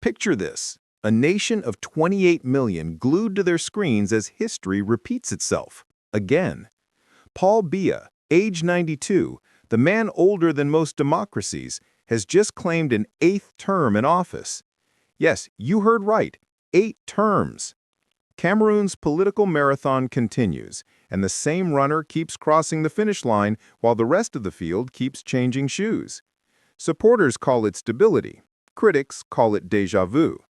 Picture this, a nation of 28 million glued to their screens as history repeats itself. Again. Paul Biya, age 92, the man older than most democracies, has just claimed an 8th term in office. Yes, you heard right, 8 terms. Cameroon's political marathon continues, and the same runner keeps crossing the finish line while the rest of the field keeps changing shoes. Supporters call it stability. Critics call it déjà vu.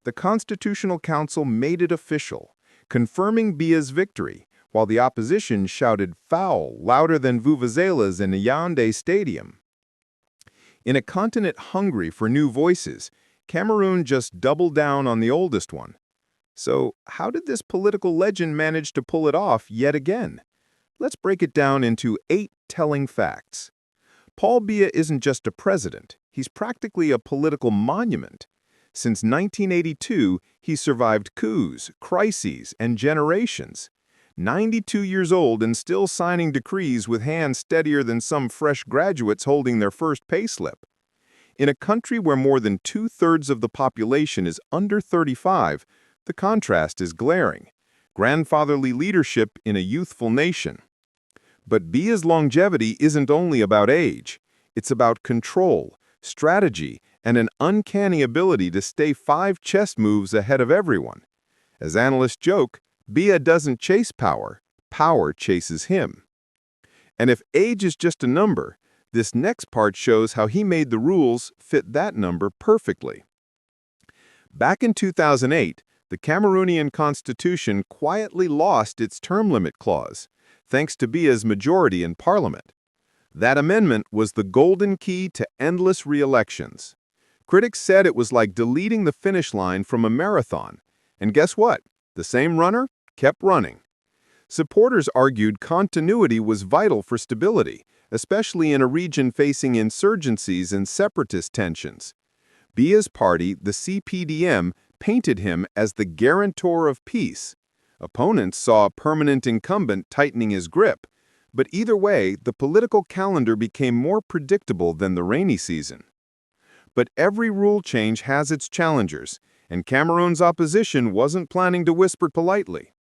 The Constitutional Council made it official, confirming Biya's victory, while the opposition shouted foul louder than vuvuzelas in a Yaoundé stadium. In a continent hungry for new voices, Cameroon just doubled down on the oldest one. So, how did this political legend manage to pull it off yet again? Let's break it down into 8 telling facts. Paul Biya isn't just a president, he's practically a political monument. Since 1982, he's survived coups, crises, and generations. 92 years old and still signing decrees with hands steadier than some fresh graduates holding their first payslip. In a country where more than 2/3 of the population is under 35, the contrast is glaring. Grandfatherly leadership in a youthful nation. But Biya's longevity isn't only about age. It's about control, strategy, and an uncanny ability to stay 5 chess moves ahead of everyone. As analysts joke, Biya doesn't chase power, power chases him. And if age is just a number, this next part shows how he made the rules fit that number perfectly. Back in 2008, the Cameroonian constitution quietly lost its term limit clause, thanks to Biya's majority in parliament. That amendment was the golden key to endless re-elections. Critics said it was like deleting the finish line from a marathon. And guess what? The same runner kept running. Supporters argued continuity was vital for stability, especially in a region facing insurgencies and separatist tensions. Biya's party, the CPDM, painted him as the guarantor of peace. Opponents saw a permanent incumbent tightening his grip. But either way, the political calendar became more predictable than the rainy season. But every rule change has its challengers, and Cameroon's opposition wasn't planning to whisper politely.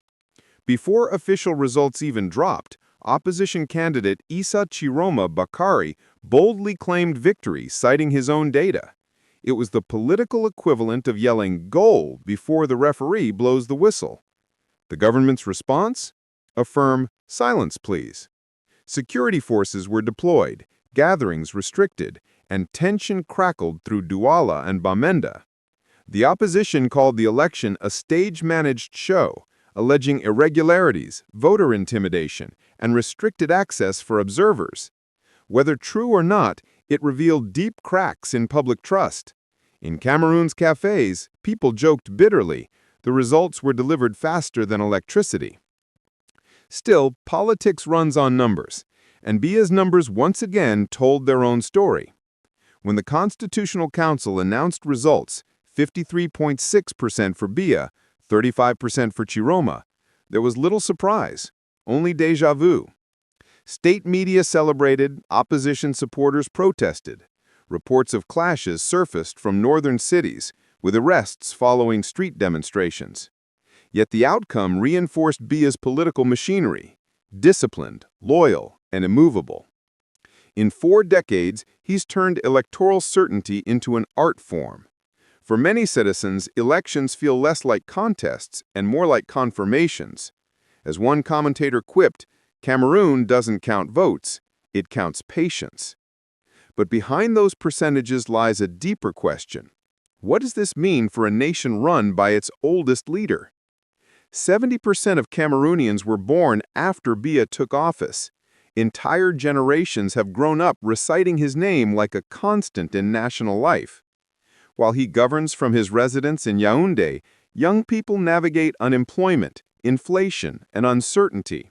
Before official results even dropped, opposition candidate Issa Chiroma Bakari boldly claimed victory, citing his own data. It was the political equivalent of yelling "goal" before the referee blows the whistle. The government's response? A firm "silence, please." Security forces were deployed, gatherings restricted, and tension crackled through Douala and Bamenda. The opposition called the election a stage-managed show, alleging irregularities, voter intimidation, and restricted access for observers. Whether true or not, it revealed deep cracks in public trust. In Cameroon's cafes, people joked bitterly. The results were delivered faster than electricity. Still, politics runs on numbers, and Biya's numbers once again told their own story. When the Constitutional Council announced results, 53.6% for Biya, 35% for Chiroma, there was little surprise, only déjà vu. State media celebrated, opposition supporters protested. Reports of clashes surfaced from northern cities, with arrests following street demonstrations. Yet the outcome reinforced Biya's political machinery, disciplined, loyal, and immovable. In 4 decades, he's turned electoral certainty into an art form. For many citizens, elections feel less like contests and more like confirmations. As one commentator quipped, Cameroon doesn't count votes, it counts patience. But behind those percentages lies a deeper question. What does this mean for a nation run by its oldest leader? 70% of Cameroonians were born after Biya took office. Entire generations have grown up reciting his name like a constant in national life. While he governs from his residence in Yaoundé, young people navigate unemployment, inflation, and uncertainty.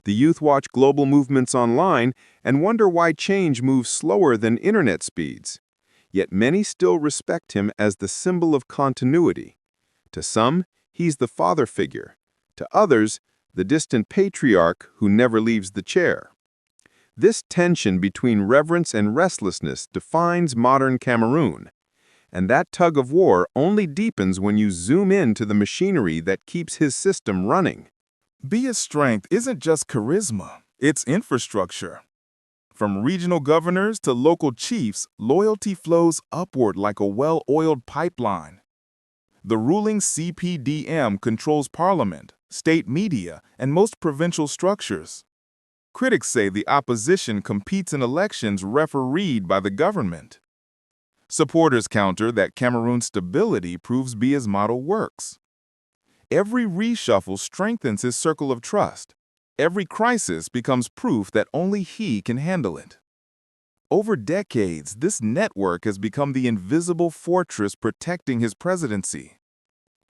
The youth watch global movements online and wonder why change moves slower than internet speeds. Yet many still respect him as the symbol of continuity. To some, he's the father figure. To others, the distant patriarch who never leaves the chair. This tension between reverence and restlessness defines modern Cameroon. And that tug of war only deepens when you zoom in to the machinery that keeps his system running. Biya's strength isn't just charisma, it's infrastructure. From regional governors to local chiefs, loyalty flows upward like a well-oiled pipeline. The ruling CPDM controls parliament, state media, and most provincial structures. Critics say the opposition competes in elections refereed by the government. Supporters counter that Cameroon's stability proves Biya's model works. Every reshuffle strengthens his circle of trust. Every crisis becomes proof that only he can handle it. Over decades, this network has become the invisible fortress protecting his presidency.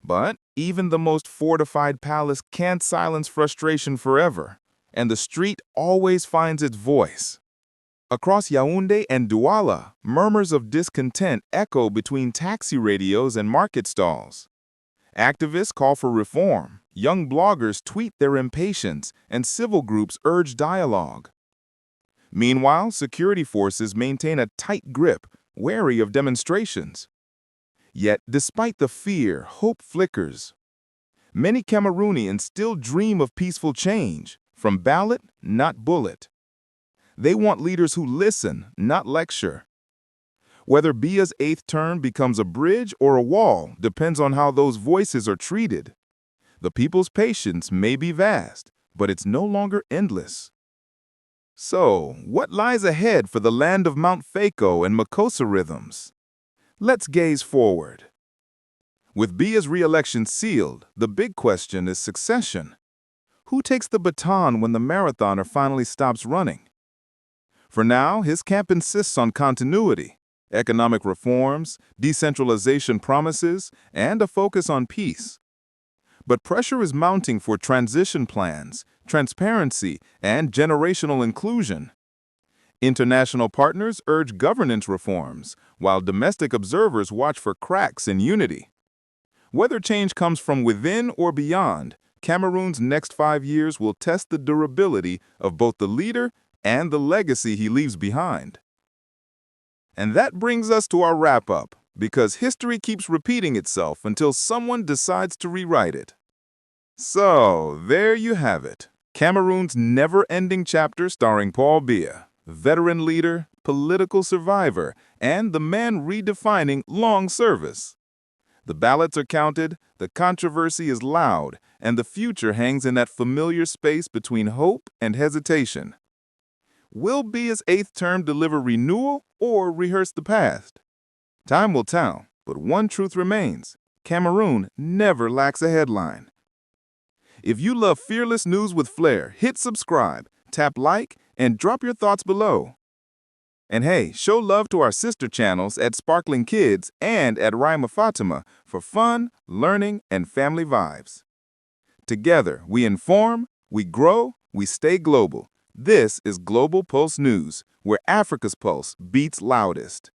But even the most fortified palace can't silence frustration forever, and the street always finds its voice. Across Yaoundé and Douala, murmurs of discontent echo between taxi radios and market stalls. Activists call for reform, young bloggers tweet their impatience, and civil groups urge dialogue. Meanwhile, security forces maintain a tight grip, wary of demonstrations. Yet, despite the fear, hope flickers. Many Cameroonians still dream of peaceful change, from ballot, not bullet. They want leaders who listen, not lecture. Whether Biya's 8th term becomes a bridge or a wall depends on how those voices are treated. The people's patience may be vast, but it's no longer endless. So, what lies ahead for the land of Mount Faco and Makossa rhythms? Let's gaze forward. With Biya's re-election sealed, the big question is succession. Who takes the baton when the marathoner finally stops running? For now, his camp insists on continuity, economic reforms, decentralization promises, and a focus on peace. But pressure is mounting for transition plans, transparency, and generational inclusion. International partners urge governance reforms, while domestic observers watch for cracks in unity. Whether change comes from within or beyond, Cameroon's next 5 years will test the durability of both the leader and the legacy he leaves behind. And that brings us to our wrap-up, because history keeps repeating itself until someone decides to rewrite it. So, there you have it, Cameroon's never-ending chapter starring Paul Biya, veteran leader, political survivor, and the man redefining long service. The ballots are counted, the controversy is loud, and the future hangs in that familiar space between hope and hesitation. Will Biya's 8th term deliver renewal or rehearse the past? Time will tell, but one truth remains: Cameroon never lacks a headline. If you love fearless news with flair, hit subscribe, tap like, and drop your thoughts below. And hey, show love to our sister channels at Sparkling Kids and at Rima Fatima for fun, learning, and family vibes. Together, we inform, we grow, we stay global. This is Global Pulse Newz, where Africa's pulse beats loudest.